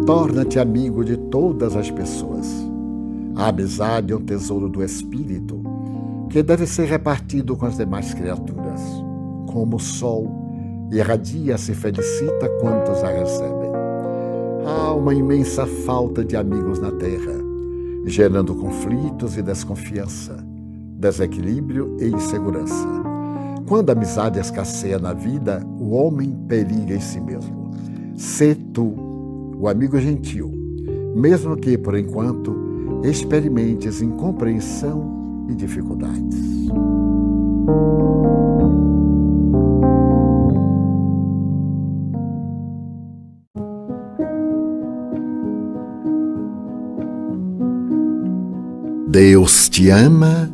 Torna-te amigo de todas as pessoas. A amizade é um tesouro do espírito que deve ser repartido com as demais criaturas. Como o sol irradia-se e felicita quantos a recebem. Há uma imensa falta de amigos na Terra, gerando conflitos e desconfiança, desequilíbrio e insegurança. Quando a amizade escasseia na vida, o homem periga em si mesmo. Sê tu o amigo gentil, mesmo que, por enquanto, experimentes incompreensão e dificuldades. Deus te ama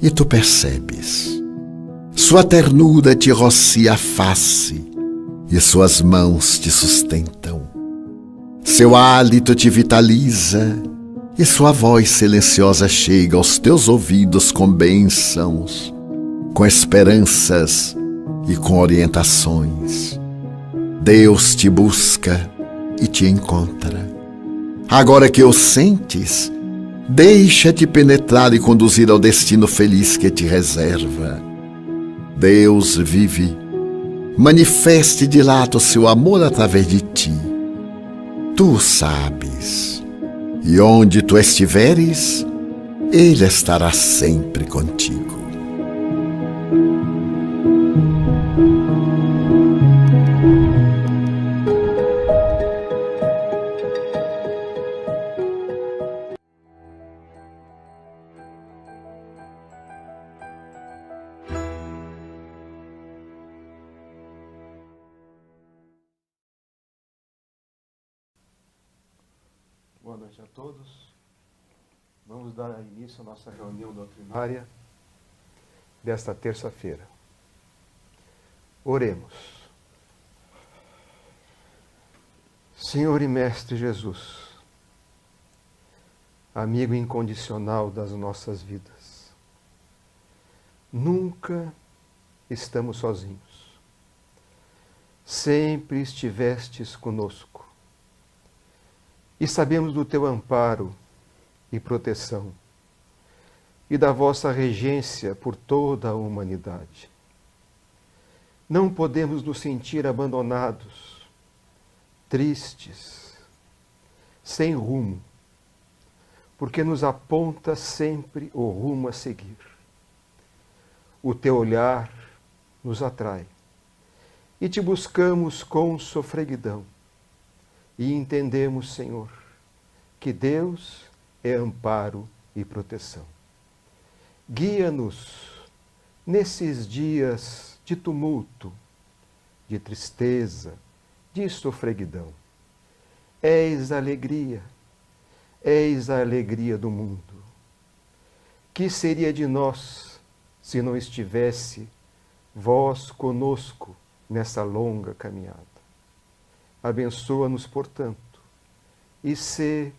e tu percebes. Sua ternura te rocia a face e suas mãos te sustentam. Seu hálito te vitaliza e sua voz silenciosa chega aos teus ouvidos com bênçãos, com esperanças e com orientações. Deus te busca e te encontra. Agora que o sentes, deixa-te penetrar e conduzir ao destino feliz que te reserva. Deus vive. Manifeste e dilata o seu amor através de ti. Tu sabes. E onde tu estiveres, Ele estará sempre contigo. Boa noite a todos. Vamos dar início à nossa reunião doutrinária desta terça-feira. Oremos. Senhor e Mestre Jesus, amigo incondicional das nossas vidas, nunca estamos sozinhos. Sempre estivestes conosco. E sabemos do teu amparo e proteção e da vossa regência por toda a humanidade. Não podemos nos sentir abandonados, tristes, sem rumo, porque nos aponta sempre o rumo a seguir. O teu olhar nos atrai e te buscamos com sofreguidão. E entendemos, Senhor, que Deus é amparo e proteção. Guia-nos nesses dias de tumulto, de tristeza, de sofreguidão. És a alegria do mundo. Que seria de nós se não estivesse vós conosco nessa longa caminhada? Abençoa-nos, portanto, e sê,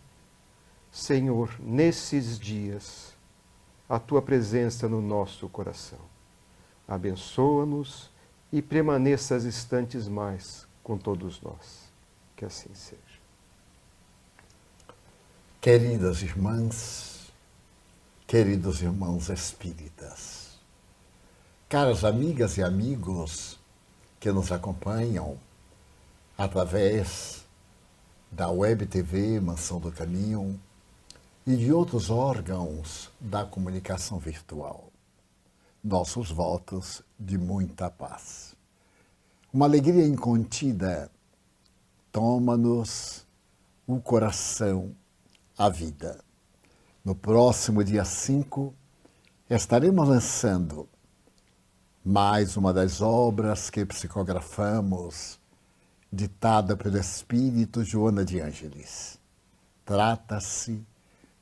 Senhor, nesses dias, a tua presença no nosso coração. Abençoa-nos e permaneça instantes mais com todos nós. Que assim seja. Queridas irmãs, queridos irmãos espíritas, caras amigas e amigos que nos acompanham através da Web TV Mansão do Caminho e de outros órgãos da comunicação virtual. Nossos votos de muita paz. Uma alegria incontida toma-nos o coração, a vida. No próximo dia 5, estaremos lançando mais uma das obras que psicografamos, ditada pelo espírito Joana de Ângeles. Trata-se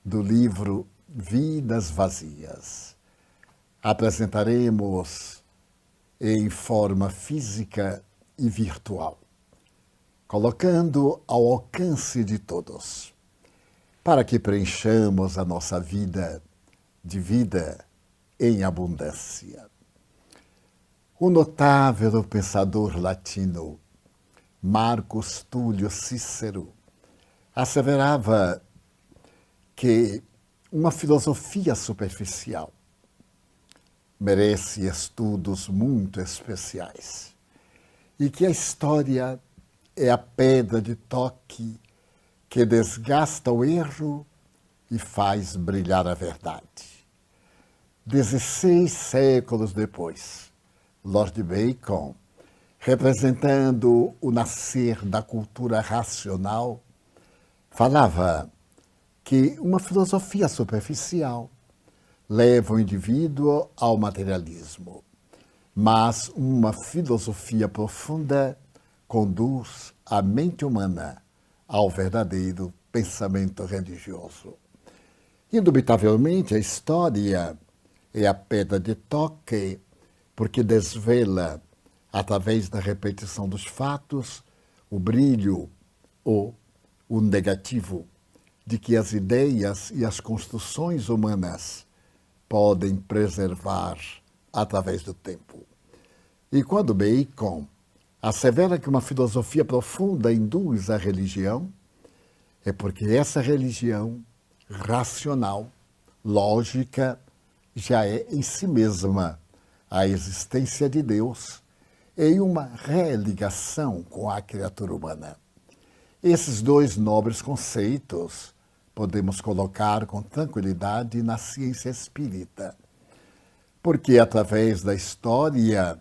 do livro Vidas Vazias. Apresentaremos em forma física e virtual, colocando ao alcance de todos, para que preenchamos a nossa vida de vida em abundância. O notável pensador latino Marcus Túlio Cícero asseverava que uma filosofia superficial merece estudos muito especiais e que a história é a pedra de toque que desgasta o erro e faz brilhar a verdade. 16 séculos depois, Lord Bacon, representando o nascer da cultura racional, falava que uma filosofia superficial leva o indivíduo ao materialismo, mas uma filosofia profunda conduz a mente humana ao verdadeiro pensamento religioso. Indubitavelmente, a história é a pedra de toque, porque desvela, através da repetição dos fatos, o brilho ou o negativo de que as ideias e as construções humanas podem preservar através do tempo. E quando Bacon assevera que uma filosofia profunda induz à religião, é porque essa religião racional, lógica, já é em si mesma a existência de Deus em uma religação com a criatura humana. Esses dois nobres conceitos podemos colocar com tranquilidade na ciência espírita, porque através da história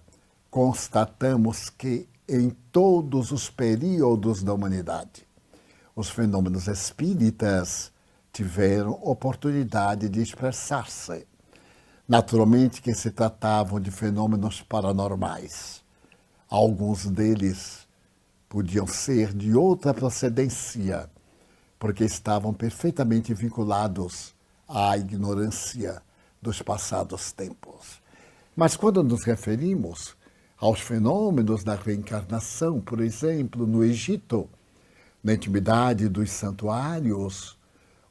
constatamos que em todos os períodos da humanidade, os fenômenos espíritas tiveram oportunidade de expressar-se. Naturalmente que se tratavam de fenômenos paranormais. Alguns deles podiam ser de outra procedência, porque estavam perfeitamente vinculados à ignorância dos passados tempos. Mas quando nos referimos aos fenômenos da reencarnação, por exemplo, no Egito, na intimidade dos santuários,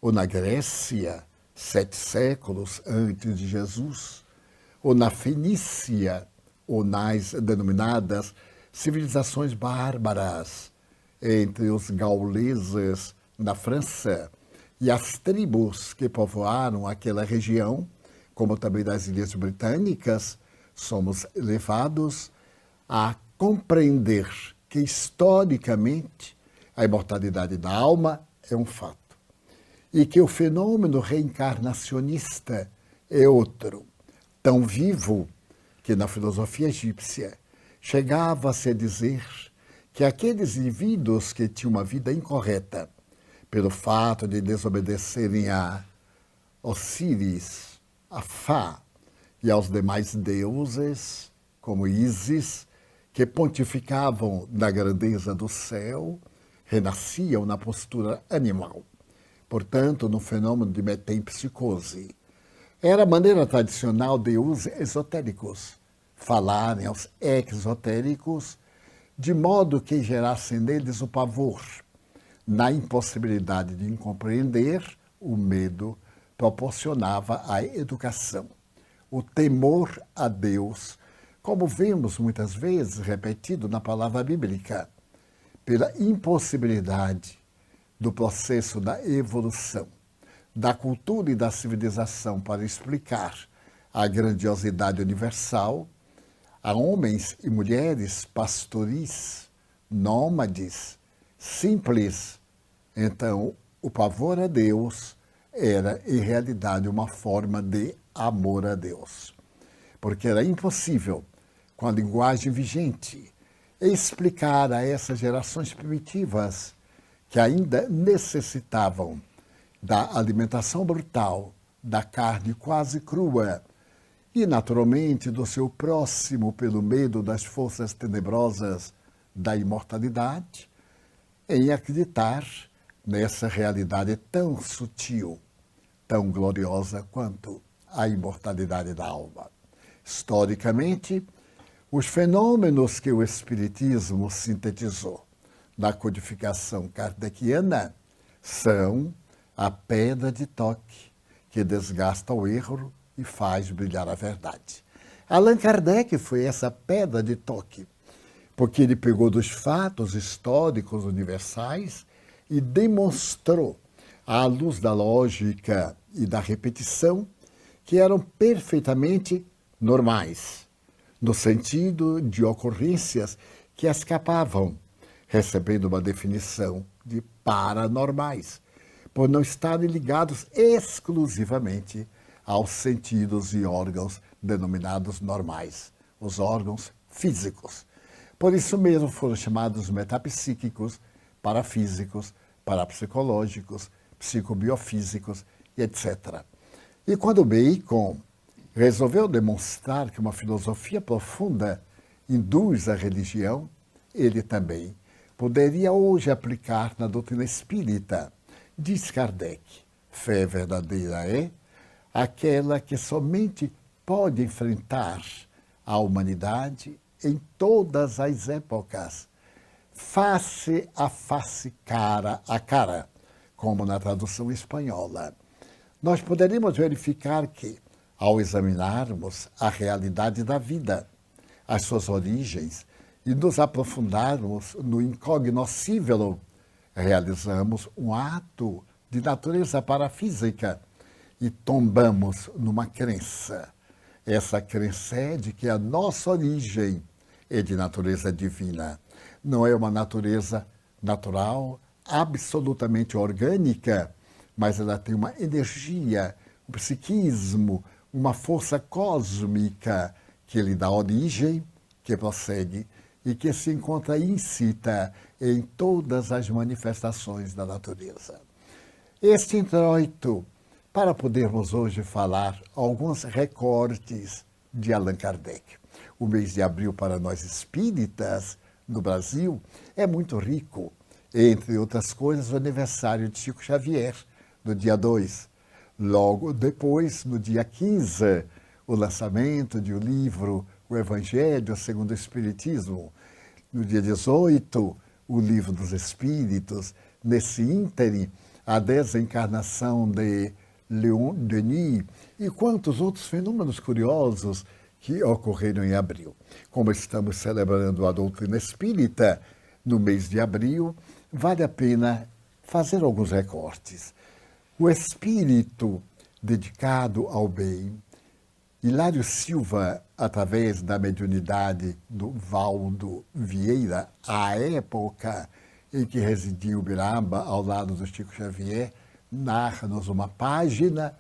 ou na Grécia, 7 séculos antes de Jesus, ou na Fenícia, ou nas denominadas civilizações bárbaras, entre os gauleses na França e as tribos que povoaram aquela região, como também das Ilhas Britânicas, somos levados a compreender que, historicamente, a imortalidade da alma é um fato e que o fenômeno reencarnacionista é outro, tão vivo que na filosofia egípcia chegava-se a dizer que aqueles indivíduos que tinham uma vida incorreta pelo fato de desobedecerem a Osíris, a Fá e aos demais deuses, como Ísis, que pontificavam na grandeza do céu, renasciam na postura animal. Portanto, no fenômeno de metempsicose. Era a maneira tradicional de os esotéricos falarem aos exotéricos, de modo que gerassem neles o pavor. Na impossibilidade de compreender, o medo proporcionava a educação. O temor a Deus, como vemos muitas vezes repetido na palavra bíblica, pela impossibilidade do processo da evolução, da cultura e da civilização para explicar a grandiosidade universal, a homens e mulheres pastoris, nômades, simples. Então, o pavor a Deus era, em realidade, uma forma de amor a Deus. Porque era impossível, com a linguagem vigente, explicar a essas gerações primitivas que ainda necessitavam da alimentação brutal, da carne quase crua e, naturalmente, do seu próximo pelo medo das forças tenebrosas da imortalidade, em acreditar nessa realidade tão sutil, tão gloriosa quanto a imortalidade da alma. Historicamente, os fenômenos que o Espiritismo sintetizou na codificação kardeciana são a pedra de toque que desgasta o erro e faz brilhar a verdade. Allan Kardec foi essa pedra de toque, porque ele pegou dos fatos históricos universais e demonstrou, à luz da lógica e da repetição, que eram perfeitamente normais, no sentido de ocorrências que escapavam, recebendo uma definição de paranormais, por não estarem ligados exclusivamente aos sentidos e órgãos denominados normais, os órgãos físicos. Por isso mesmo foram chamados metapsíquicos, parafísicos, parapsicológicos, psicobiofísicos e etc. E quando Bacon resolveu demonstrar que uma filosofia profunda induz à religião, ele também poderia hoje aplicar na doutrina espírita. Diz Kardec, fé verdadeira é aquela que somente pode enfrentar a humanidade em todas as épocas, face a face, cara a cara, como na tradução espanhola. Nós poderíamos verificar que, ao examinarmos a realidade da vida, as suas origens, e nos aprofundarmos no incognoscível, realizamos um ato de natureza parafísica e tombamos numa crença. Essa crença é de que a nossa origem é de natureza divina. Não é uma natureza natural, absolutamente orgânica, mas ela tem uma energia, um psiquismo, uma força cósmica que lhe dá origem, que prossegue e que se encontra íncita em todas as manifestações da natureza. Este introito, para podermos hoje falar alguns recortes de Allan Kardec. O mês de abril para nós espíritas, no Brasil, é muito rico. Entre outras coisas, o aniversário de Chico Xavier, no dia 2. Logo depois, no dia 15, o lançamento de um livro, o Evangelho segundo o Espiritismo. No dia 18, o Livro dos Espíritos. Nesse ínterim, a desencarnação de Leon Denis e quantos outros fenômenos curiosos que ocorreram em abril. Como estamos celebrando a doutrina espírita no mês de abril, vale a pena fazer alguns recortes. O espírito dedicado ao bem, Hilário Silva, através da mediunidade do Valdo Vieira, à época em que residia Ubiraba, ao lado do Chico Xavier, narra-nos uma página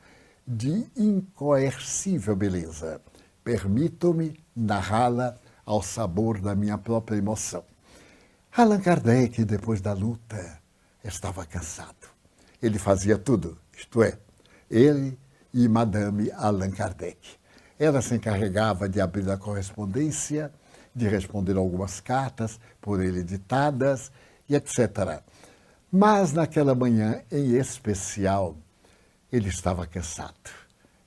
de incoercível beleza. Permito-me narrá-la ao sabor da minha própria emoção. Allan Kardec, depois da luta, estava cansado. Ele fazia tudo, isto é, ele e Madame Allan Kardec. Ela se encarregava de abrir a correspondência, de responder algumas cartas por ele ditadas e etc. Mas naquela manhã, em especial, ele estava cansado.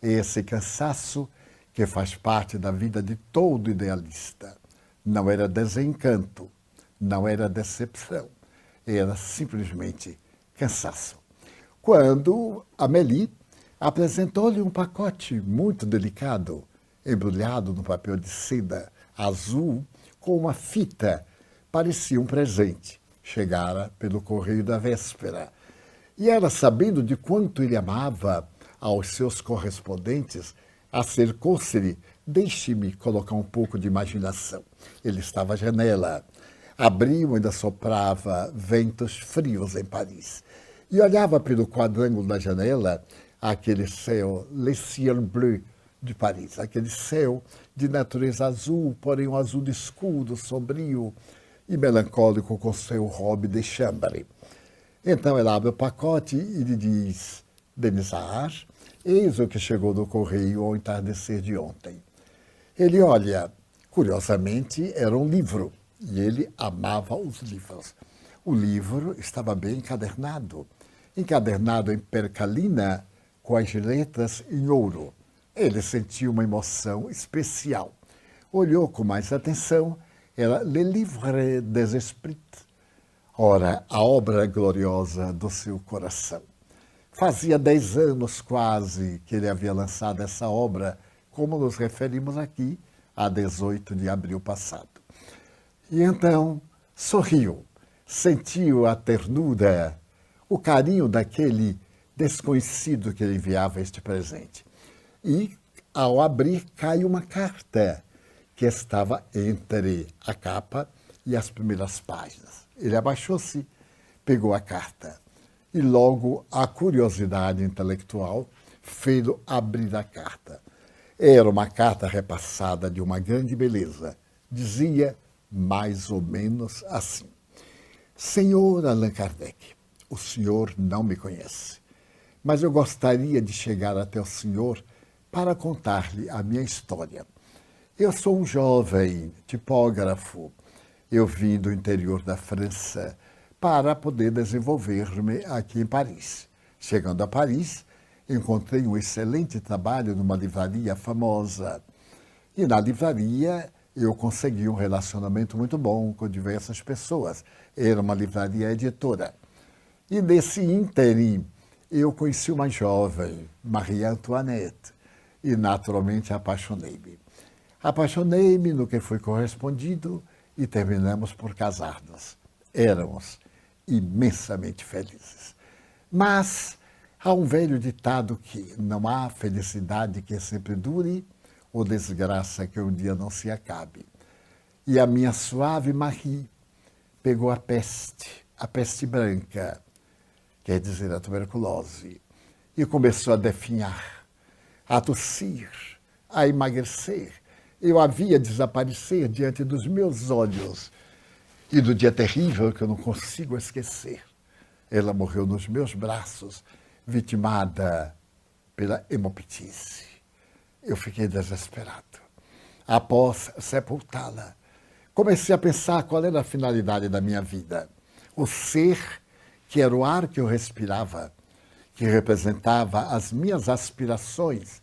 Esse cansaço que faz parte da vida de todo idealista. Não era desencanto, não era decepção, era simplesmente cansaço. Quando Amélie apresentou-lhe um pacote muito delicado, embrulhado no papel de seda azul, com uma fita, parecia um presente. Chegara pelo correio da véspera. E ela, sabendo de quanto ele amava aos seus correspondentes, acercou-se-lhe: deixe-me colocar um pouco de imaginação. Ele estava à janela. Abriu, ainda soprava ventos frios em Paris. E olhava pelo quadrângulo da janela aquele céu, le ciel bleu de Paris, aquele céu de natureza azul, porém um azul escuro, sombrio e melancólico com seu robe de chambre. Então ela abre o pacote e lhe diz: Denisar, eis o que chegou do correio ao entardecer de ontem. Ele olha, curiosamente era um livro, e ele amava os livros. O livro estava bem encadernado em percalina, com as letras em ouro. Ele sentiu uma emoção especial. Olhou com mais atenção, era Le Livre des Esprits. Ora, a obra gloriosa do seu coração. Fazia 10 anos quase que ele havia lançado essa obra, como nos referimos aqui, a 18 de abril passado. E então sorriu, sentiu a ternura o carinho daquele desconhecido que ele enviava este presente. E, ao abrir, cai uma carta que estava entre a capa e as primeiras páginas. Ele abaixou-se, pegou a carta e logo a curiosidade intelectual fez-o abrir a carta. Era uma carta repassada de uma grande beleza. Dizia mais ou menos assim: Senhor Allan Kardec, o senhor não me conhece, mas eu gostaria de chegar até o senhor para contar-lhe a minha história. Eu sou um jovem tipógrafo. Eu vim do interior da França para poder desenvolver-me aqui em Paris. Chegando a Paris, encontrei um excelente trabalho numa livraria famosa. E na livraria eu consegui um relacionamento muito bom com diversas pessoas. Era uma livraria editora. E nesse ínterim, eu conheci uma jovem, Marie Antoinette, e naturalmente apaixonei-me. Apaixonei-me no que foi correspondido e terminamos por casar-nos. Éramos imensamente felizes. Mas há um velho ditado que não há felicidade que sempre dure ou desgraça que um dia não se acabe. E a minha suave Marie pegou a peste branca, quer dizer, a tuberculose, e começou a definhar, a tossir, a emagrecer. Eu a via desaparecer diante dos meus olhos. E do dia terrível que eu não consigo esquecer, ela morreu nos meus braços, vitimada pela hemoptise. Eu fiquei desesperado. Após sepultá-la, comecei a pensar qual era a finalidade da minha vida. O ser, que era o ar que eu respirava, que representava as minhas aspirações.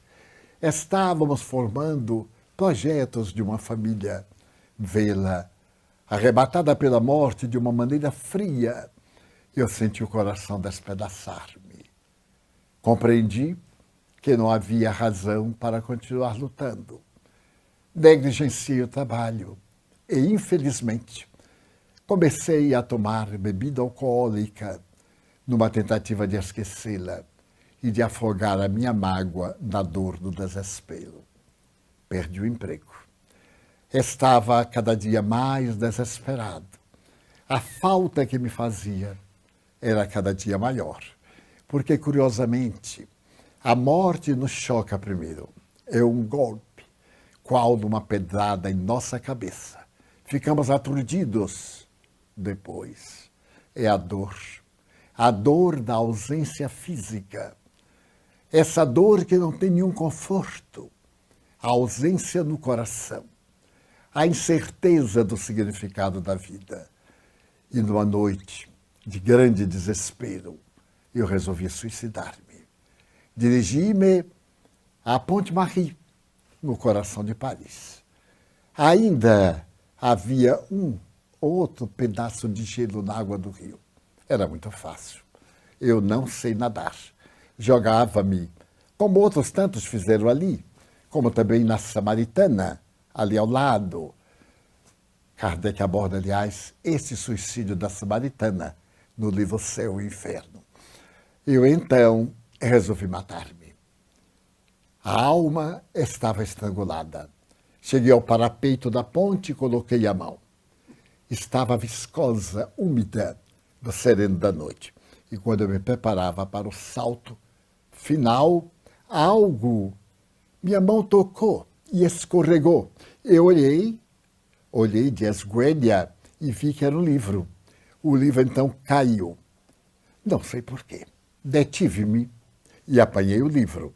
Estávamos formando projetos de uma família. Vê-la arrebatada pela morte de uma maneira fria, eu senti o coração despedaçar-me. Compreendi que não havia razão para continuar lutando. Negligenciei o trabalho e, infelizmente, comecei a tomar bebida alcoólica numa tentativa de esquecê-la e de afogar a minha mágoa na dor do desespero. Perdi o emprego. Estava cada dia mais desesperado. A falta que me fazia era cada dia maior, porque, curiosamente, a morte nos choca primeiro. É um golpe, qual numa pedrada em nossa cabeça. Ficamos aturdidos. Depois é a dor da ausência física. Essa dor que não tem nenhum conforto, a ausência no coração, a incerteza do significado da vida. E numa noite de grande desespero, eu resolvi suicidar-me. Dirigi-me à Ponte Marie, no coração de Paris. Ainda havia um outro pedaço de gelo na água do rio. Era muito fácil. Eu não sei nadar. Jogava-me, como outros tantos fizeram ali, como também na Samaritana, ali ao lado. Kardec aborda, aliás, esse suicídio da Samaritana no livro Céu e Inferno. Eu, então, resolvi matar-me. A alma estava estrangulada. Cheguei ao parapeito da ponte e coloquei a mão. Estava viscosa, úmida, do sereno da noite. E quando eu me preparava para o salto final, minha mão tocou e escorregou. Eu olhei de esguelha e vi que era um livro. O livro, então, caiu. Não sei porquê. Detive-me e apanhei o livro.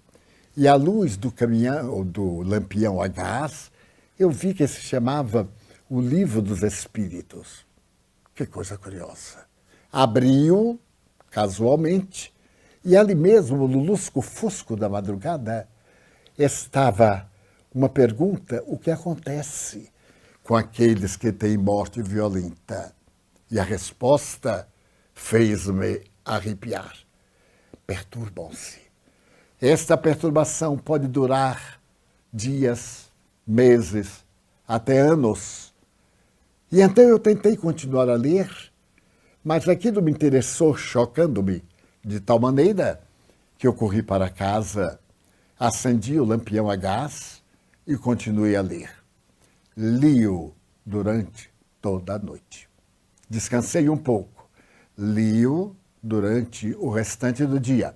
E à luz do caminhão, do lampião a gás, eu vi que se chamava O Livro dos Espíritos. Que coisa curiosa. Abri-o, casualmente, e ali mesmo, no lusco-fusco da madrugada, estava uma pergunta: o que acontece com aqueles que têm morte violenta? E a resposta fez-me arrepiar. Perturbam-se. Esta perturbação pode durar dias, meses, até anos. E então eu tentei continuar a ler, Mas aquilo me interessou, chocando-me, de tal maneira que eu corri para casa, acendi o lampião a gás e continuei a ler. Li-o durante toda a noite. Descansei um pouco. Li-o durante o restante do dia.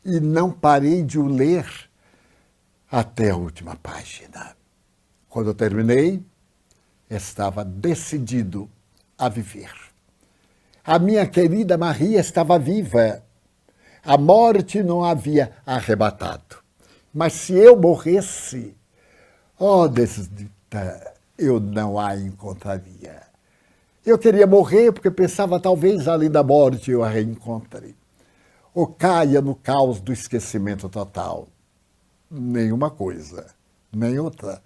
E não parei de o ler até a última página. Quando eu terminei, estava decidido a viver. A minha querida Maria estava viva. A morte não a havia arrebatado. Mas se eu morresse, oh, desdita, eu não a encontraria. Eu queria morrer porque pensava talvez além da morte eu a reencontre. Ou caia no caos do esquecimento total. Nenhuma coisa, nem outra.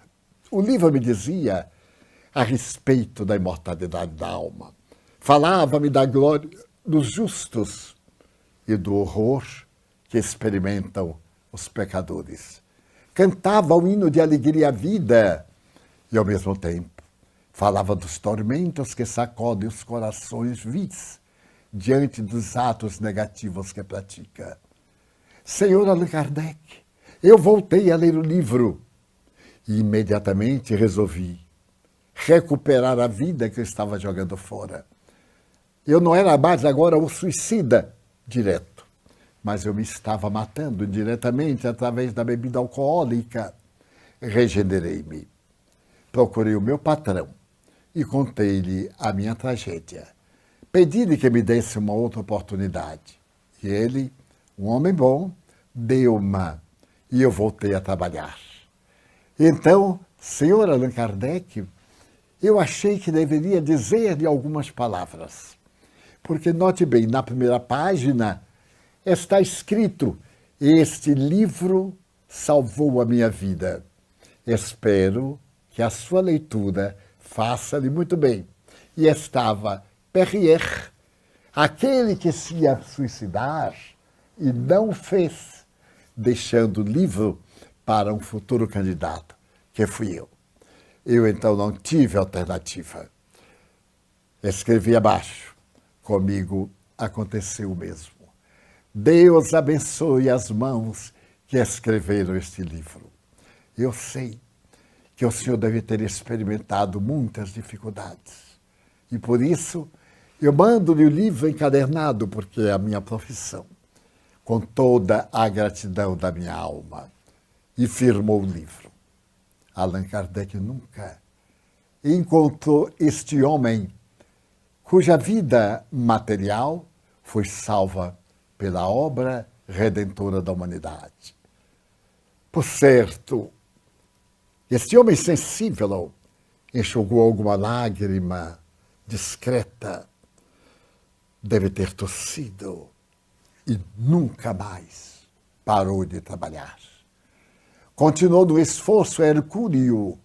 O livro me dizia a respeito da imortalidade da alma. Falava-me da glória dos justos e do horror que experimentam os pecadores. Cantava o hino de alegria à vida e, ao mesmo tempo, falava dos tormentos que sacodem os corações vis diante dos atos negativos que pratica. Senhor Allan Kardec, eu voltei a ler o livro e imediatamente resolvi recuperar a vida que eu estava jogando fora. Eu não era mais agora o suicida direto, mas eu me estava matando indiretamente através da bebida alcoólica. Regenerei-me. Procurei o meu patrão e contei-lhe a minha tragédia. Pedi-lhe que me desse uma outra oportunidade. E ele, um homem bom, deu-me e eu voltei a trabalhar. Então, senhor Allan Kardec, eu achei que deveria dizer-lhe algumas palavras. Porque, note bem, na primeira página está escrito: este livro salvou a minha vida. Espero que a sua leitura faça-lhe muito bem. E estava Perrier, aquele que se ia suicidar e não fez, deixando o livro para um futuro candidato, que fui eu. Eu, então, não tive alternativa. Escrevi abaixo. Comigo aconteceu o mesmo. Deus abençoe as mãos que escreveram este livro. Eu sei que o senhor deve ter experimentado muitas dificuldades. E por isso, eu mando-lhe o livro encadernado, porque é a minha profissão, com toda a gratidão da minha alma. E firmou o livro. Allan Kardec nunca encontrou este homem cuja vida material foi salva pela obra redentora da humanidade. Por certo, este homem sensível enxugou alguma lágrima discreta, deve ter tossido e nunca mais parou de trabalhar. Continuou no esforço hercúleo,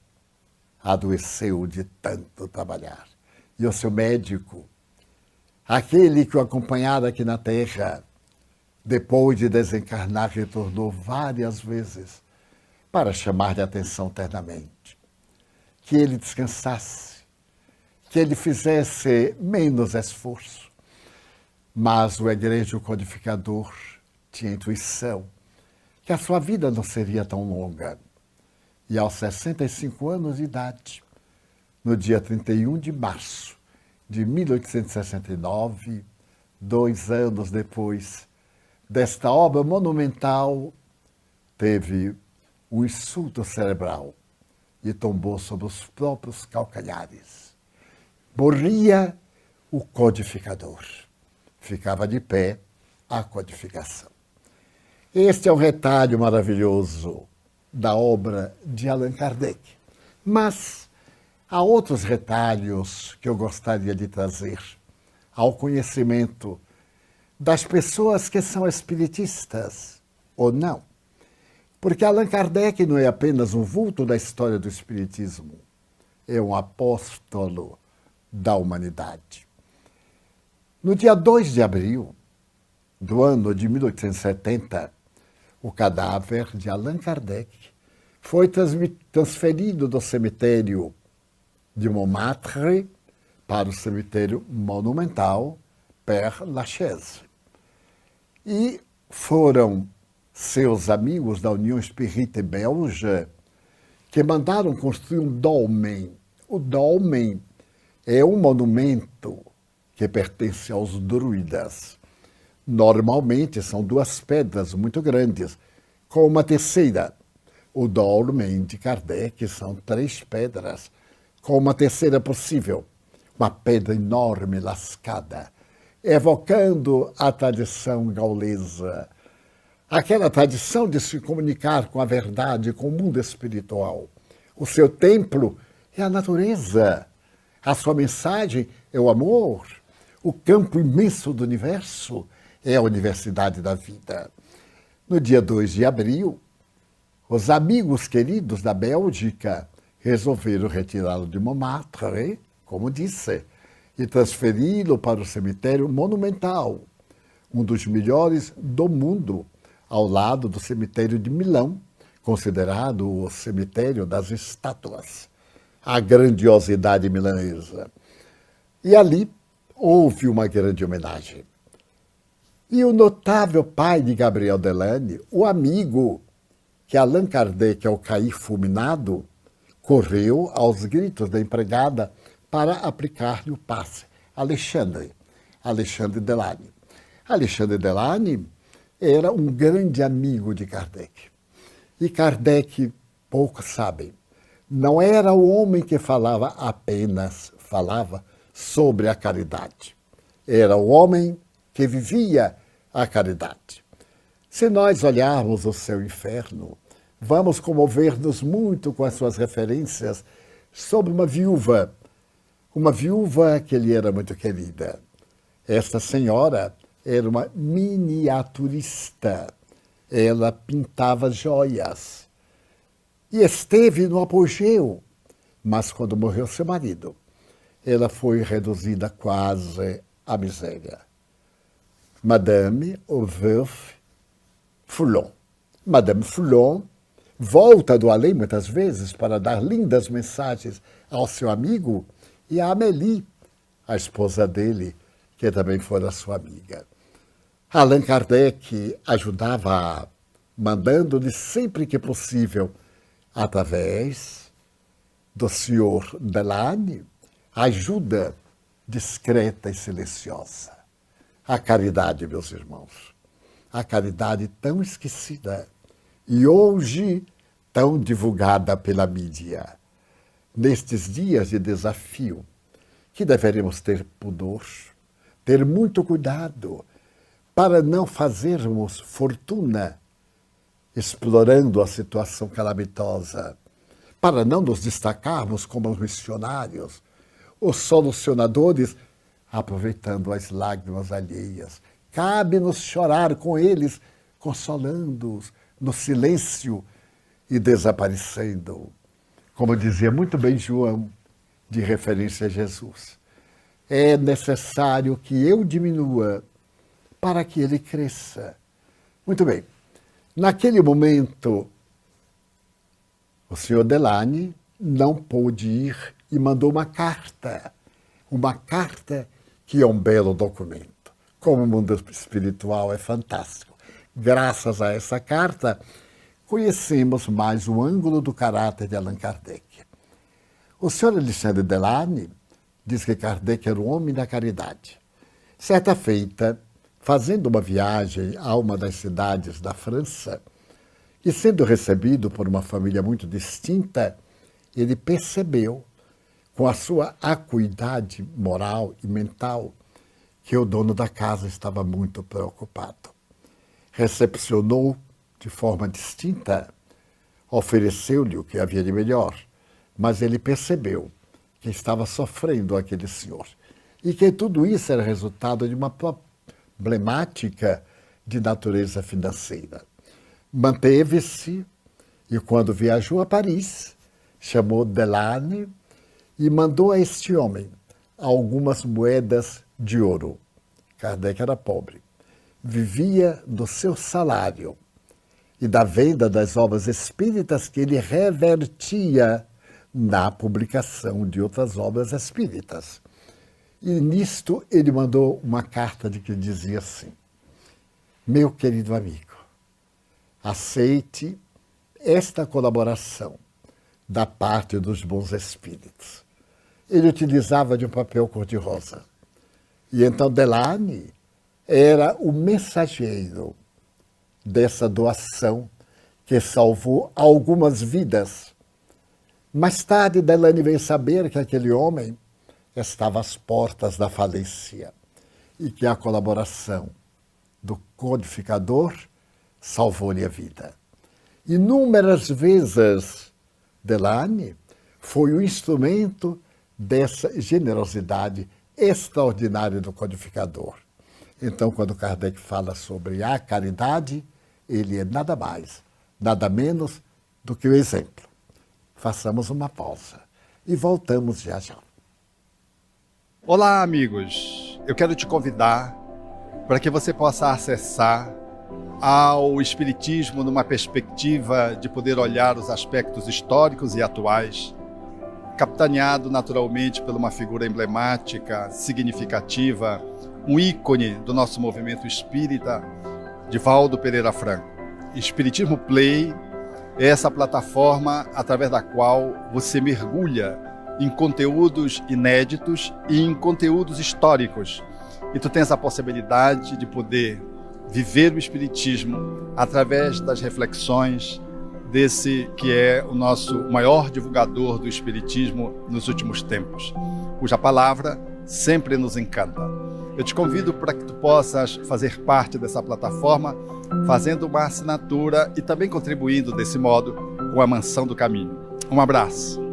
adoeceu de tanto trabalhar. E o seu médico, aquele que o acompanhara aqui na Terra, depois de desencarnar, retornou várias vezes para chamar-lhe a atenção eternamente. Que ele descansasse, que ele fizesse menos esforço. Mas o egregio codificador tinha intuição que a sua vida não seria tão longa. E aos 65 anos de idade, no dia 31 de março de 1869, 2 anos depois desta obra monumental, teve um insulto cerebral e tombou sobre os próprios calcanhares. Morria o codificador. Ficava de pé a codificação. Este é um retalho maravilhoso da obra de Allan Kardec. Mas há outros retalhos que eu gostaria de trazer ao conhecimento das pessoas que são espiritistas ou não. Porque Allan Kardec não é apenas um vulto da história do espiritismo, é um apóstolo da humanidade. No dia 2 de abril do ano de 1870, o cadáver de Allan Kardec foi transferido do cemitério de Montmartre para o cemitério monumental Père Lachaise. E foram seus amigos da União Espírita Belge que mandaram construir um dolmen. O dolmen é um monumento que pertence aos druidas. Normalmente são duas pedras muito grandes, com uma terceira. O dolmen de Kardec são 3 pedras, com uma terceira possível, uma pedra enorme lascada, evocando a tradição gaulesa, aquela tradição de se comunicar com a verdade, com o mundo espiritual. O seu templo é a natureza, a sua mensagem é o amor, o campo imenso do universo é a universidade da vida. No dia 2 de abril, os amigos queridos da Bélgica resolveram retirá-lo de Montmartre, como disse, e transferi-lo para o cemitério monumental, um dos melhores do mundo, ao lado do cemitério de Milão, considerado o cemitério das estátuas, a grandiosidade milanesa. E ali houve uma grande homenagem. E o notável pai de Gabriel Delane, o amigo que Allan Kardec, ao cair fulminado, correu aos gritos da empregada para aplicar-lhe o passe. Alexandre Delane. Alexandre Delane era um grande amigo de Kardec. E Kardec, poucos sabem, não era o homem que apenas falava sobre a caridade. Era o homem que vivia a caridade. Se nós olharmos o seu inferno, vamos comover-nos muito com as suas referências sobre uma viúva que lhe era muito querida. Esta senhora era uma miniaturista. Ela pintava joias e esteve no apogeu, mas quando morreu seu marido, ela foi reduzida quase à miséria. Madame Veuve Foulon. Madame Foulon volta do além muitas vezes para dar lindas mensagens ao seu amigo e a Amélie, a esposa dele, que também fora sua amiga. Allan Kardec ajudava, mandando-lhe sempre que possível, através do Sr. Delane, ajuda discreta e silenciosa. A caridade, meus irmãos, a caridade tão esquecida e hoje tão divulgada pela mídia. Nestes dias de desafio, que deveremos ter pudor, ter muito cuidado para não fazermos fortuna explorando a situação calamitosa, para não nos destacarmos como os missionários, os solucionadores, aproveitando as lágrimas alheias. Cabe-nos chorar com eles, consolando-os no silêncio e desaparecendo. Como dizia muito bem João, de referência a Jesus, é necessário que eu diminua para que ele cresça. Muito bem. Naquele momento, o senhor Delane não pôde ir e mandou uma carta que é um belo documento. Como o mundo espiritual é fantástico. Graças a essa carta, conhecemos mais o ângulo do caráter de Allan Kardec. O senhor Alexandre Delane diz que Kardec era o homem da caridade. Certa feita, fazendo uma viagem a uma das cidades da França, e sendo recebido por uma família muito distinta, ele percebeu, com a sua acuidade moral e mental, que o dono da casa estava muito preocupado. Recepcionou de forma distinta, ofereceu-lhe o que havia de melhor, mas ele percebeu que estava sofrendo aquele senhor e que tudo isso era resultado de uma problemática de natureza financeira. Manteve-se e, quando viajou a Paris, chamou Delane e mandou a este homem algumas moedas de ouro. Kardec era pobre. Vivia do seu salário e da venda das obras espíritas que ele revertia na publicação de outras obras espíritas. E nisto ele mandou uma carta de que dizia assim: meu querido amigo, aceite esta colaboração da parte dos bons espíritos. Ele utilizava de um papel cor-de-rosa. E então Delany era o mensageiro dessa doação que salvou algumas vidas. Mais tarde, Delany veio saber que aquele homem estava às portas da falência e que a colaboração do codificador salvou-lhe a vida. Inúmeras vezes, Delany foi o instrumento dessa generosidade extraordinária do codificador. Então, quando Kardec fala sobre a caridade, ele é nada mais, nada menos do que o exemplo. Façamos uma pausa e voltamos já já. Olá, amigos! Eu quero te convidar para que você possa acessar ao Espiritismo numa perspectiva de poder olhar os aspectos históricos e atuais, capitaneado naturalmente por uma figura emblemática, significativa, um ícone do nosso movimento espírita, Divaldo Pereira Franco. Espiritismo Play é essa plataforma através da qual você mergulha em conteúdos inéditos e em conteúdos históricos. E tu tens a possibilidade de poder viver o Espiritismo através das reflexões desse que é o nosso maior divulgador do Espiritismo nos últimos tempos, cuja palavra sempre nos encanta. Eu te convido para que tu possas fazer parte dessa plataforma, fazendo uma assinatura e também contribuindo desse modo com a Mansão do Caminho. Um abraço.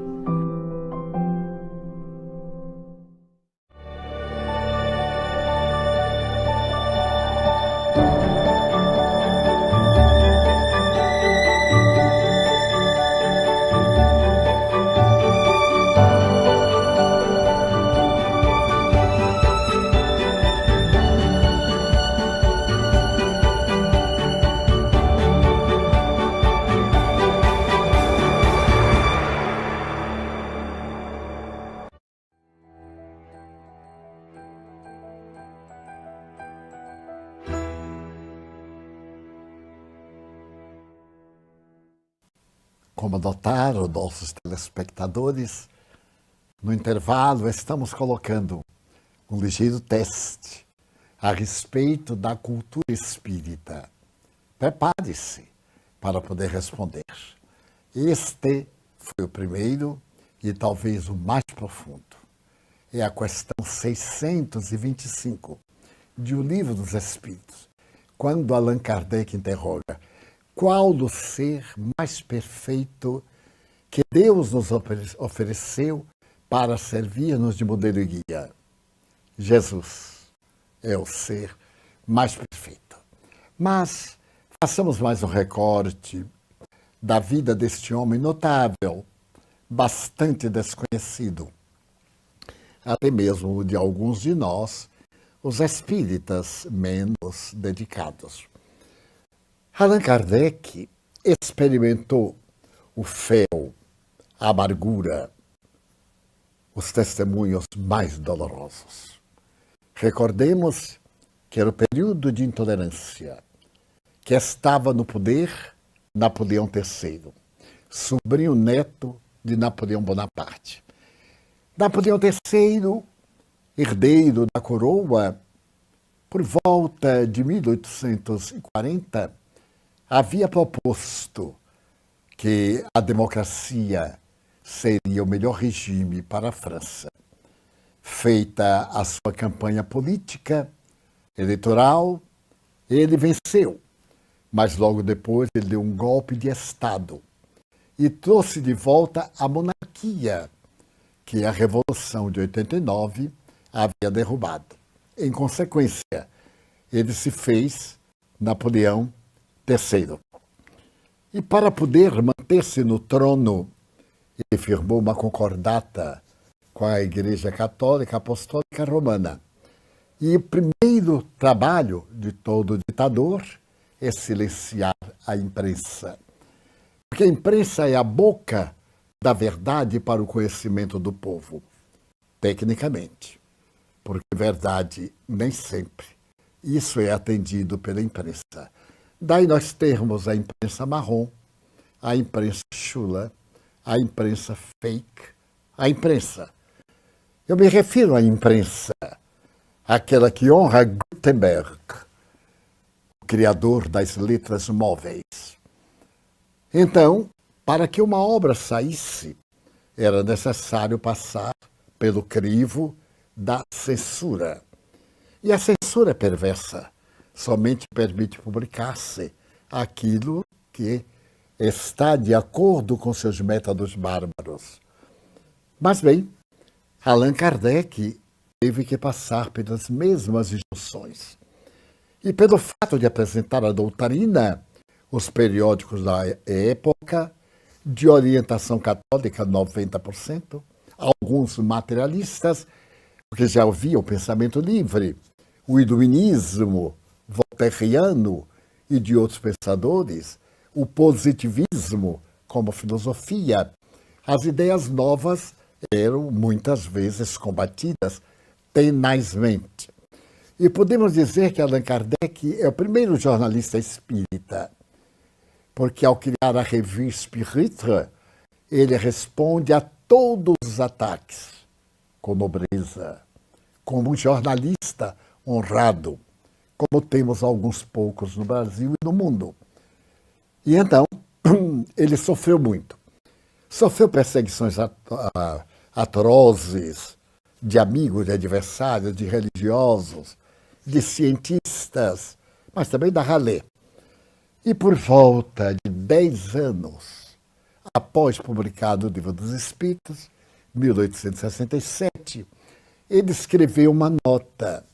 Como notaram nossos telespectadores, no intervalo estamos colocando um ligeiro teste a respeito da cultura espírita. Prepare-se para poder responder. Este foi o primeiro e talvez o mais profundo. É a questão 625 de O Livro dos Espíritos, quando Allan Kardec interroga: qual o ser mais perfeito que Deus nos ofereceu para servir-nos de modelo e guia? Jesus é o ser mais perfeito. Mas façamos mais um recorte da vida deste homem notável, bastante desconhecido, até mesmo de alguns de nós, os espíritas menos dedicados. Allan Kardec experimentou o fel, a amargura, os testemunhos mais dolorosos. Recordemos que era o período de intolerância, que estava no poder Napoleão III, sobrinho neto de Napoleão Bonaparte. Napoleão III, herdeiro da coroa, por volta de 1840, havia proposto que a democracia seria o melhor regime para a França. Feita a sua campanha política, eleitoral, ele venceu, mas logo depois ele deu um golpe de Estado e trouxe de volta a monarquia, que a Revolução de 89 havia derrubado. Em consequência, ele se fez Napoleão III. E para poder manter-se no trono, ele firmou uma concordata com a Igreja Católica Apostólica Romana. E o primeiro trabalho de todo ditador é silenciar a imprensa. Porque a imprensa é a boca da verdade para o conhecimento do povo. Tecnicamente, porque, em verdade, nem sempre isso é atendido pela imprensa. Daí nós temos a imprensa marrom, a imprensa chula, a imprensa fake, a imprensa. Eu me refiro à imprensa, aquela que honra Gutenberg, o criador das letras móveis. Então, para que uma obra saísse, era necessário passar pelo crivo da censura. E a censura é perversa, somente permite publicar-se aquilo que está de acordo com seus métodos bárbaros. Mas bem, Allan Kardec teve que passar pelas mesmas injunções. E pelo fato de apresentar a doutrina, os periódicos da época, de orientação católica 90%, alguns materialistas, porque já havia o pensamento livre, o iluminismo voltairiano e de outros pensadores, o positivismo como filosofia. As ideias novas eram muitas vezes combatidas tenazmente. E podemos dizer que Allan Kardec é o primeiro jornalista espírita, porque ao criar a revista Spiritre, ele responde a todos os ataques com nobreza, como um jornalista honrado, como temos alguns poucos no Brasil e no mundo. E então, ele sofreu muito. Sofreu perseguições atrozes de amigos, de adversários, de religiosos, de cientistas, mas também da ralé. E por volta de 10 anos, após publicado o Livro dos Espíritos, 1867, ele escreveu uma nota.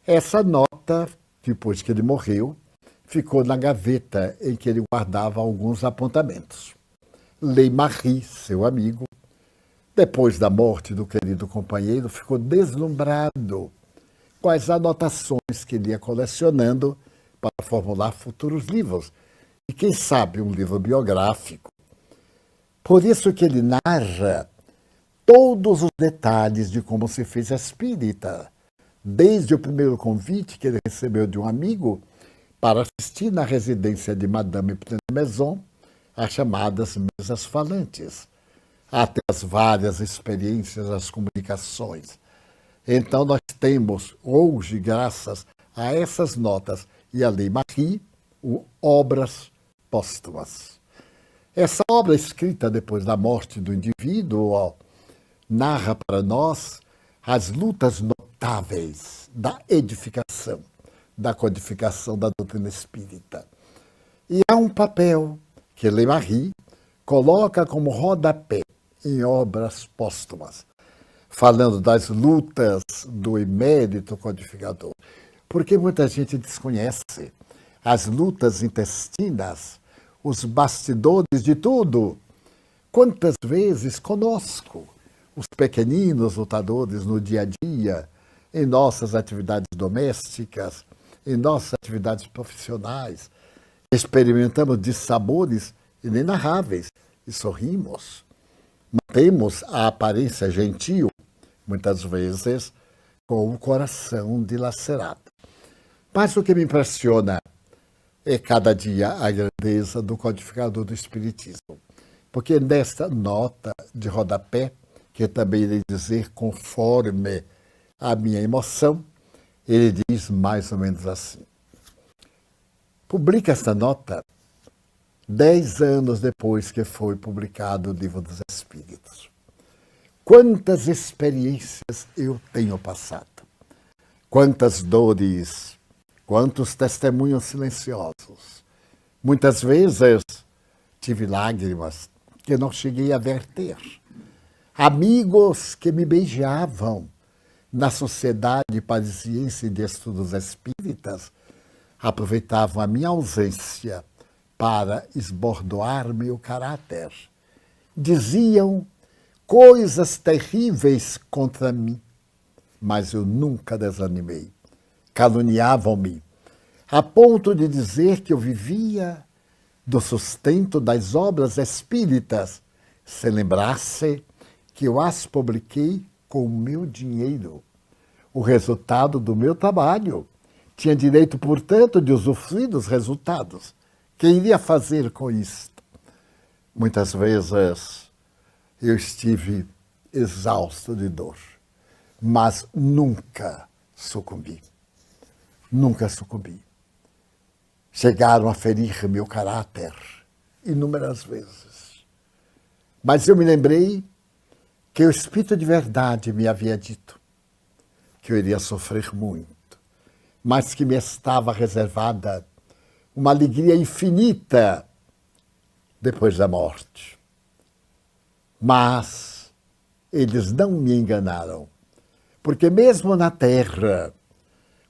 Essa nota, depois que ele morreu, ficou na gaveta em que ele guardava alguns apontamentos. Ley-Marie, seu amigo, depois da morte do querido companheiro, ficou deslumbrado com as anotações que ele ia colecionando para formular futuros livros. E quem sabe um livro biográfico. Por isso que ele narra todos os detalhes de como se fez espírita, desde o primeiro convite que ele recebeu de um amigo para assistir na residência de Madame Maison às chamadas mesas falantes, até as várias experiências, as comunicações. Então nós temos hoje, graças a essas notas e a Ley-Marie, obras póstumas. Essa obra escrita depois da morte do indivíduo narra para nós as lutas notáveis da edificação, da codificação da doutrina espírita. E há um papel que Ley-Marie coloca como rodapé em obras póstumas, falando das lutas do emérito codificador, porque muita gente desconhece as lutas intestinas, os bastidores de tudo. Quantas vezes conosco, os pequeninos lutadores no dia a dia, em nossas atividades domésticas, em nossas atividades profissionais, experimentamos dissabores inenarráveis e sorrimos. Mantemos a aparência gentil, muitas vezes com o coração dilacerado. Mas o que me impressiona é cada dia a grandeza do codificador do Espiritismo. Porque nesta nota de rodapé, que também irei dizer conforme a minha emoção, ele diz mais ou menos assim. Publica esta nota 10 anos depois que foi publicado o Livro dos Espíritos. Quantas experiências eu tenho passado, quantas dores, quantos testemunhos silenciosos. Muitas vezes tive lágrimas que não cheguei a verter. Amigos que me beijavam na Sociedade Parisiense de Estudos Espíritas aproveitavam a minha ausência para esbordoar meu caráter. Diziam coisas terríveis contra mim, mas eu nunca desanimei. Caluniavam-me, a ponto de dizer que eu vivia do sustento das obras espíritas, se lembrasse que eu as publiquei com o meu dinheiro. o resultado do meu trabalho. Tinha direito, portanto, de usufruir dos resultados. Que iria fazer com isto? Muitas vezes eu estive exausto de dor, mas nunca sucumbi. Nunca sucumbi. Chegaram a ferir meu caráter inúmeras vezes. Mas eu me lembrei que o Espírito de verdade me havia dito que eu iria sofrer muito, mas que me estava reservada uma alegria infinita depois da morte. Mas eles não me enganaram, porque mesmo na terra,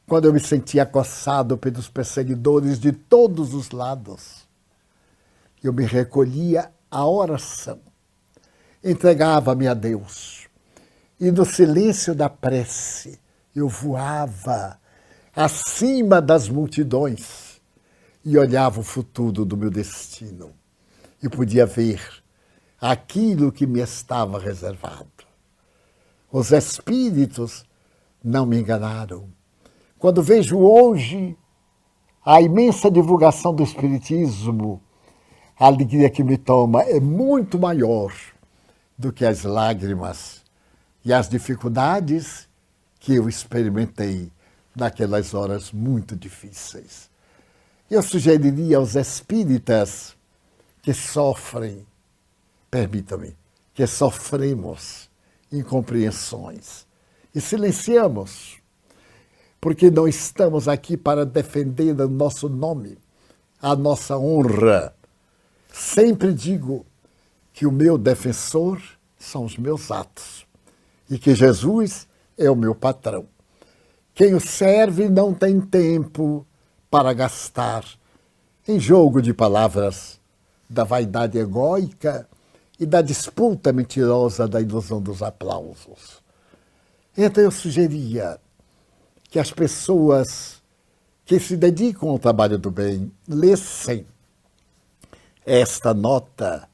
quando eu me sentia acossado pelos perseguidores de todos os lados, eu me recolhia à oração, entregava-me a Deus, e no silêncio da prece eu voava acima das multidões e olhava o futuro do meu destino e podia ver aquilo que me estava reservado. Os espíritos não me enganaram. Quando vejo hoje a imensa divulgação do Espiritismo, a alegria que me toma é muito maior do que as lágrimas e as dificuldades que eu experimentei naquelas horas muito difíceis. Eu sugeriria aos espíritas que sofrem, permitam-me, que sofremos incompreensões e silenciamos, porque não estamos aqui para defender o nosso nome, a nossa honra. Sempre digo que o meu defensor são os meus atos e que Jesus é o meu patrão. Quem o serve não tem tempo para gastar em jogo de palavras da vaidade egóica e da disputa mentirosa da ilusão dos aplausos. Então eu sugeria que as pessoas que se dedicam ao trabalho do bem lessem esta nota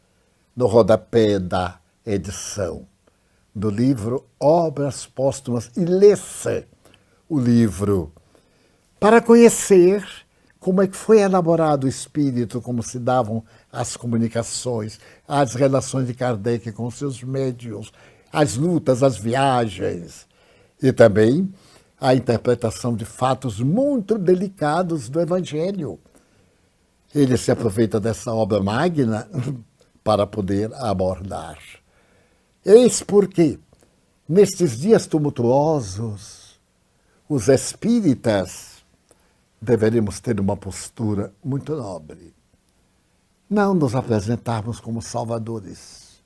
no rodapé da edição do livro Obras Póstumas e lessem o livro para conhecer como é que foi elaborado o espírito, como se davam as comunicações, as relações de Kardec com seus médiuns, as lutas, as viagens e também a interpretação de fatos muito delicados do Evangelho. Ele se aproveita dessa obra magna para poder abordar. Eis porque, nestes dias tumultuosos, os espíritas deveríamos ter uma postura muito nobre. Não nos apresentarmos como salvadores,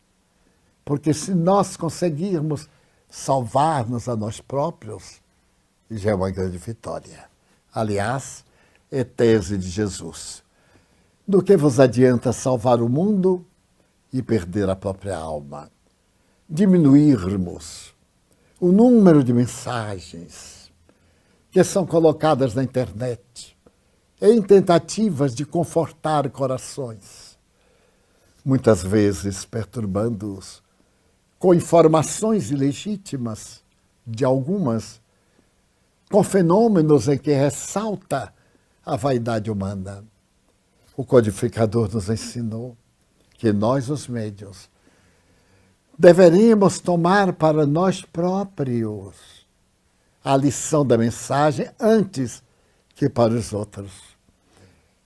porque se nós conseguirmos salvar-nos a nós próprios, já é uma grande vitória. Aliás, é tese de Jesus. Do que vos adianta salvar o mundo e perder a própria alma? Diminuirmos o número de mensagens que são colocadas na internet em tentativas de confortar corações, muitas vezes perturbando-os com informações ilegítimas de algumas, com fenômenos em que ressalta a vaidade humana. O codificador nos ensinou que nós, os médiuns, deveríamos tomar para nós próprios a lição da mensagem antes que para os outros.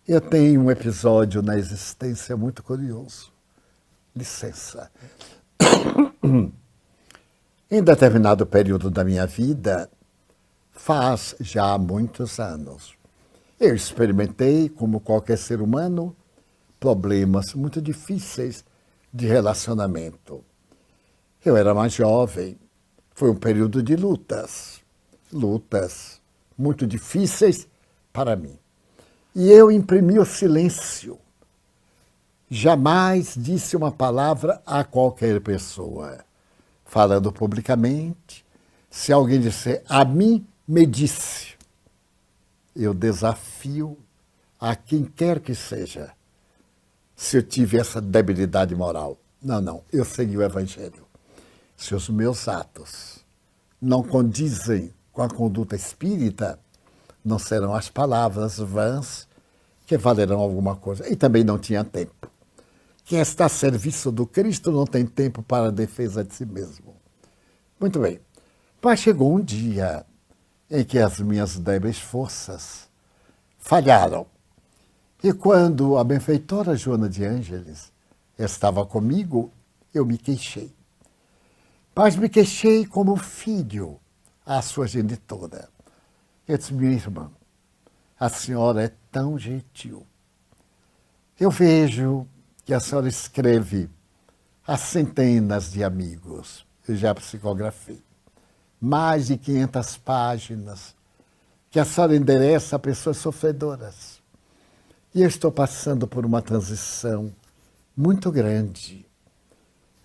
Eu tenho um episódio na existência muito curioso. Licença. Em determinado período da minha vida, faz já muitos anos, eu experimentei, como qualquer ser humano, problemas muito difíceis de relacionamento. Eu era mais jovem, foi um período de lutas muito difíceis para mim. E eu imprimi o silêncio. Jamais disse uma palavra a qualquer pessoa. Falando publicamente, se alguém disser a mim, me disse. Eu desafio a quem quer que seja, se eu tive essa debilidade moral. Não, eu segui o Evangelho. Se os meus atos não condizem com a conduta espírita, não serão as palavras vãs que valerão alguma coisa. E também não tinha tempo. Quem está a serviço do Cristo não tem tempo para a defesa de si mesmo. Muito bem. Mas chegou um dia em que as minhas débeis forças falharam. E quando a benfeitora Joana de Ângeles estava comigo, eu me queixei. Mas me queixei como filho à sua genitora. Eu disse, minha irmã, a senhora é tão gentil. Eu vejo que a senhora escreve a centenas de amigos. Eu já psicografei. Mais de 500 páginas que a senhora endereça a pessoas sofredoras. E eu estou passando por uma transição muito grande.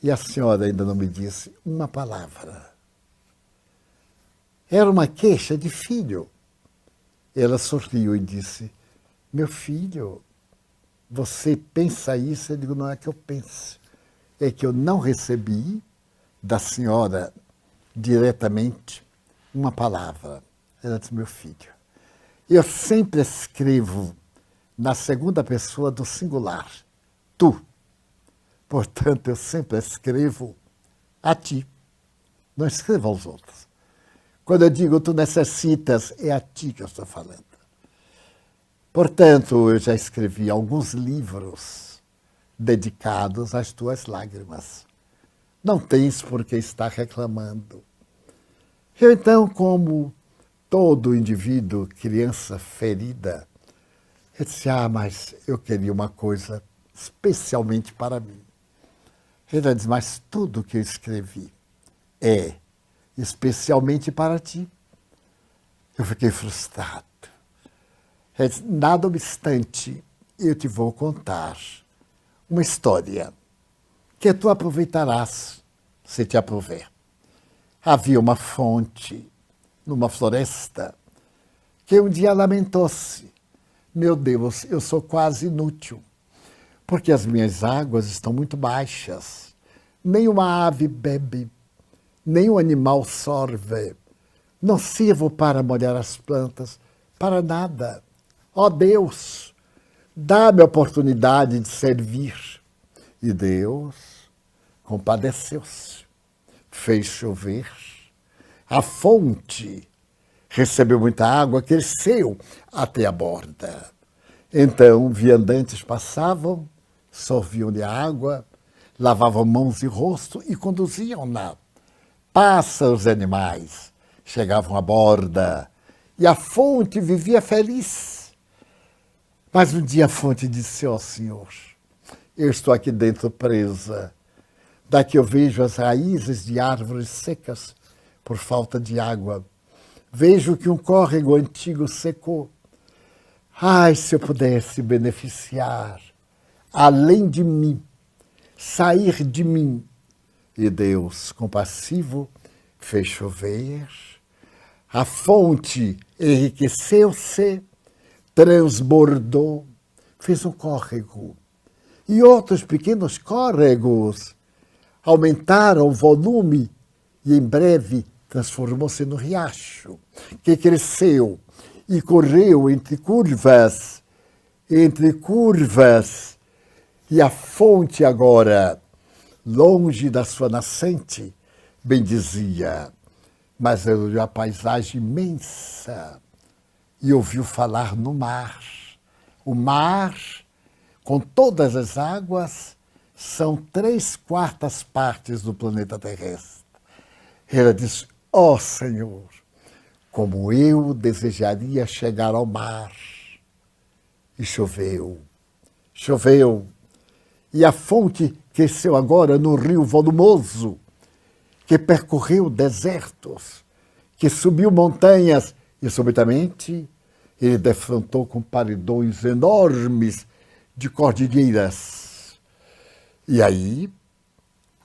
E a senhora ainda não me disse uma palavra. Era uma queixa de filho. Ela sorriu e disse, meu filho, você pensa isso? Eu digo, não é que eu pense. É que eu não recebi da senhora diretamente uma palavra. Ela disse, meu filho, eu sempre escrevo na segunda pessoa do singular, tu. Portanto, eu sempre escrevo a ti, não escrevo aos outros. Quando eu digo tu necessitas, é a ti que eu estou falando. Portanto, eu já escrevi alguns livros dedicados às tuas lágrimas. Não tens por que estar reclamando. Eu, então, como todo indivíduo, criança ferida, eu disse, mas eu queria uma coisa especialmente para mim. Ele diz, mas tudo que eu escrevi é especialmente para ti. Eu fiquei frustrado. Ele disse, nada obstante, eu te vou contar uma história que tu aproveitarás se te aprouver. Havia uma fonte numa floresta que um dia lamentou-se. Meu Deus, eu sou quase inútil, porque as minhas águas estão muito baixas. Nenhuma ave bebe, nenhum animal sorve. Não sirvo para molhar as plantas, para nada. Ó Deus, dá-me a oportunidade de servir. E Deus compadeceu-se, fez chover. A fonte recebeu muita água, cresceu até a borda. Então, viandantes passavam, sorviam-lhe a água, lavavam mãos e rosto e conduziam-na. Pássaros e animais chegavam à borda e a fonte vivia feliz. Mas um dia a fonte disse, ó Senhor, eu estou aqui dentro presa. Daqui eu vejo as raízes de árvores secas por falta de água. Vejo que um córrego antigo secou. Ai, se eu pudesse beneficiar, além de mim, sair de mim. E Deus, compassivo, fez chover. A fonte enriqueceu-se, transbordou, fez um córrego. E outros pequenos córregos aumentaram o volume e, em breve, transformou-se no riacho, que cresceu e correu entre curvas, e a fonte agora, longe da sua nascente, bendizia, mas era uma paisagem imensa, e ouviu falar no mar. O mar, com todas as águas, são 3/4 partes do planeta terrestre. Ela disse, ó Senhor, como eu desejaria chegar ao mar. E choveu, choveu, e a fonte cresceu agora num rio volumoso, que percorreu desertos, que subiu montanhas, e subitamente ele defrontou com paredões enormes de cordilheiras. E aí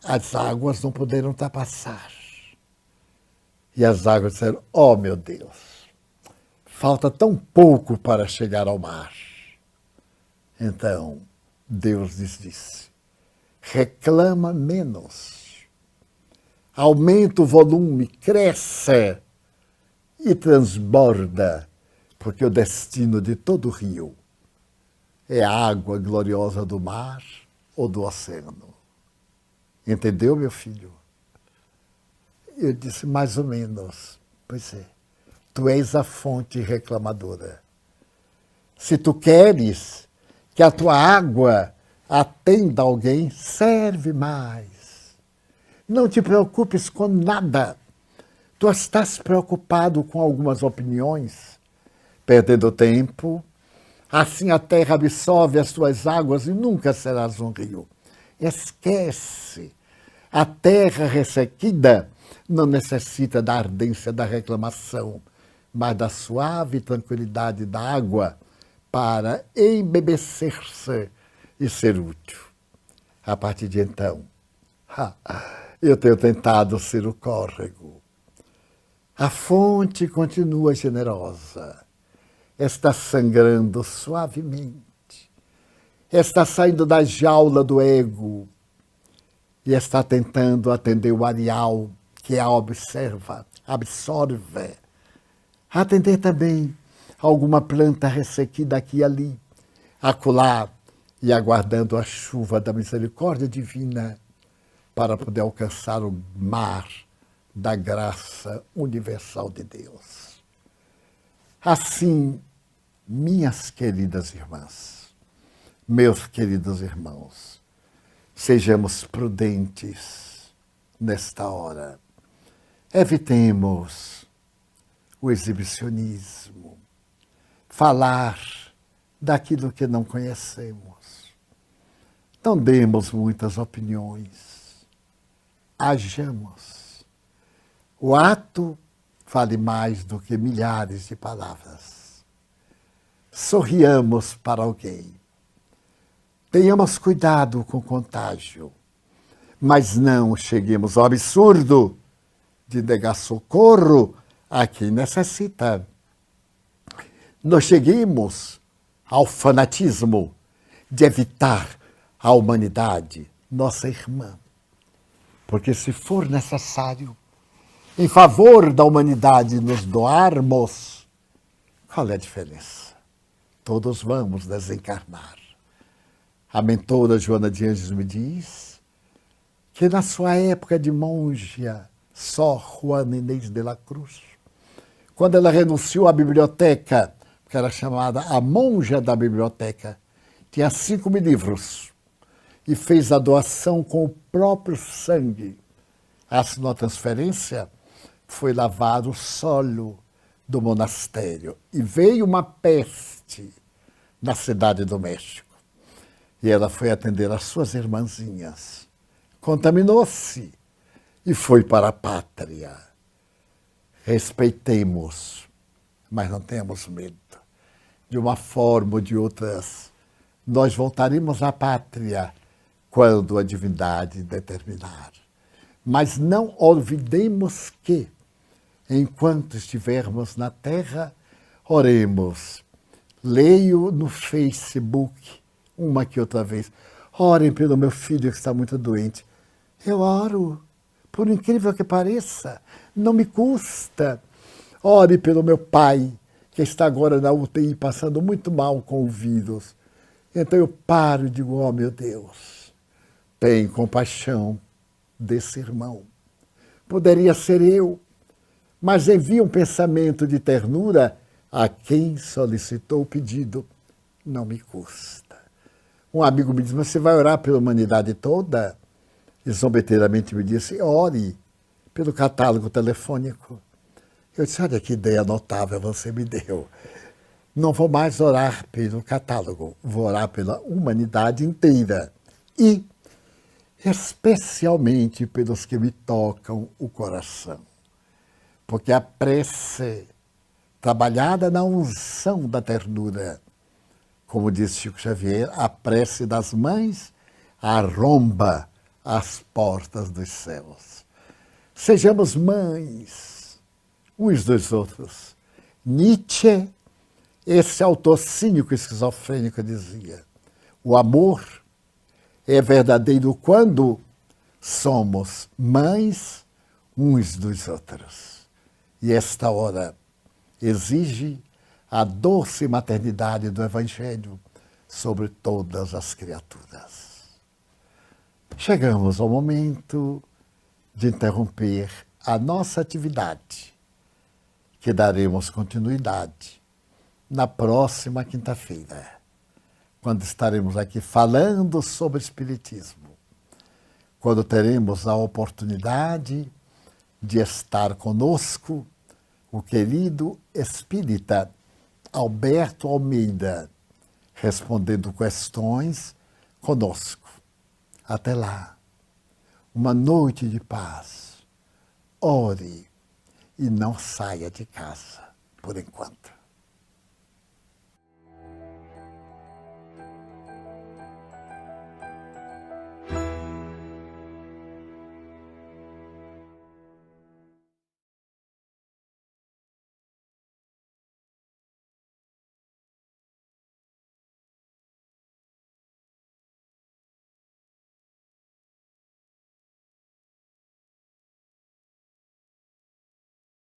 as águas não puderam ultrapassar. E as águas disseram, ó meu Deus, falta tão pouco para chegar ao mar. Então Deus lhes disse, reclama menos, aumenta o volume, cresce, e transborda, porque o destino de todo rio é a água gloriosa do mar ou do oceano. Entendeu, meu filho? Eu disse, mais ou menos. Pois é, tu és a fonte reclamadora. Se tu queres que a tua água atenda alguém, serve mais. Não te preocupes com nada. Tu estás preocupado com algumas opiniões, perdendo tempo. Assim a terra absorve as tuas águas e nunca serás um rio. Esquece. A terra ressequida não necessita da ardência da reclamação, mas da suave tranquilidade da água para embebecer-se e ser útil. A partir de então, eu tenho tentado ser o córrego. A fonte continua generosa, está sangrando suavemente, está saindo da jaula do ego e está tentando atender o areal que a observa, absorve. Atender também alguma planta ressequida aqui e ali, acolá, e aguardando a chuva da misericórdia divina para poder alcançar o mar da graça universal de Deus. Assim, minhas queridas irmãs, meus queridos irmãos, sejamos prudentes nesta hora. Evitemos o exibicionismo, falar daquilo que não conhecemos. Não demos muitas opiniões, hajamos. O ato vale mais do que milhares de palavras. Sorriamos para alguém. Tenhamos cuidado com o contágio, mas não cheguemos ao absurdo de negar socorro a quem necessita. Não cheguemos ao fanatismo de evitar a humanidade, nossa irmã. Porque se for necessário, em favor da humanidade, nos doarmos, qual é a diferença? Todos vamos desencarnar. A mentora Joana de Ângeles me diz que na sua época de monja, Sor Juana Inês de la Cruz, quando ela renunciou à biblioteca, que era chamada a monja da biblioteca, tinha 5.000 livros, e fez a doação com o próprio sangue. Assinou a transferência, foi lavar o solo do monastério. E veio uma peste na cidade do México. E ela foi atender as suas irmãzinhas. Contaminou-se e foi para a pátria. Respeitemos, mas não tenhamos medo. De uma forma ou de outras, nós voltaremos à pátria quando a divindade determinar. Mas não olvidemos que, enquanto estivermos na terra, oremos. Leio no Facebook, uma que outra vez. Orem pelo meu filho que está muito doente. Eu oro, por incrível que pareça, não me custa. Ore pelo meu pai, que está agora na UTI, passando muito mal com o vírus. Então eu paro e digo, oh meu Deus, tem compaixão desse irmão. Poderia ser eu, mas envia um pensamento de ternura a quem solicitou o pedido. Não me custa. Um amigo me disse, mas você vai orar pela humanidade toda? E zombeteiramente me disse, ore pelo catálogo telefônico. Eu disse, olha que ideia notável você me deu. Não vou mais orar pelo catálogo, vou orar pela humanidade inteira. E especialmente pelos que me tocam o coração. Porque a prece, trabalhada na unção da ternura, como diz Chico Xavier, a prece das mães arromba as portas dos céus. Sejamos mães uns dos outros. Nietzsche, esse autor cínico e esquizofrênico, dizia, o amor é verdadeiro quando somos mães uns dos outros. E esta hora exige a doce maternidade do Evangelho sobre todas as criaturas. Chegamos ao momento de interromper a nossa atividade, que daremos continuidade na próxima quinta-feira, quando estaremos aqui falando sobre Espiritismo, quando teremos a oportunidade de estar conosco o querido espírita Alberto Almeida, respondendo questões conosco. Até lá, uma noite de paz. Ore e não saia de casa por enquanto.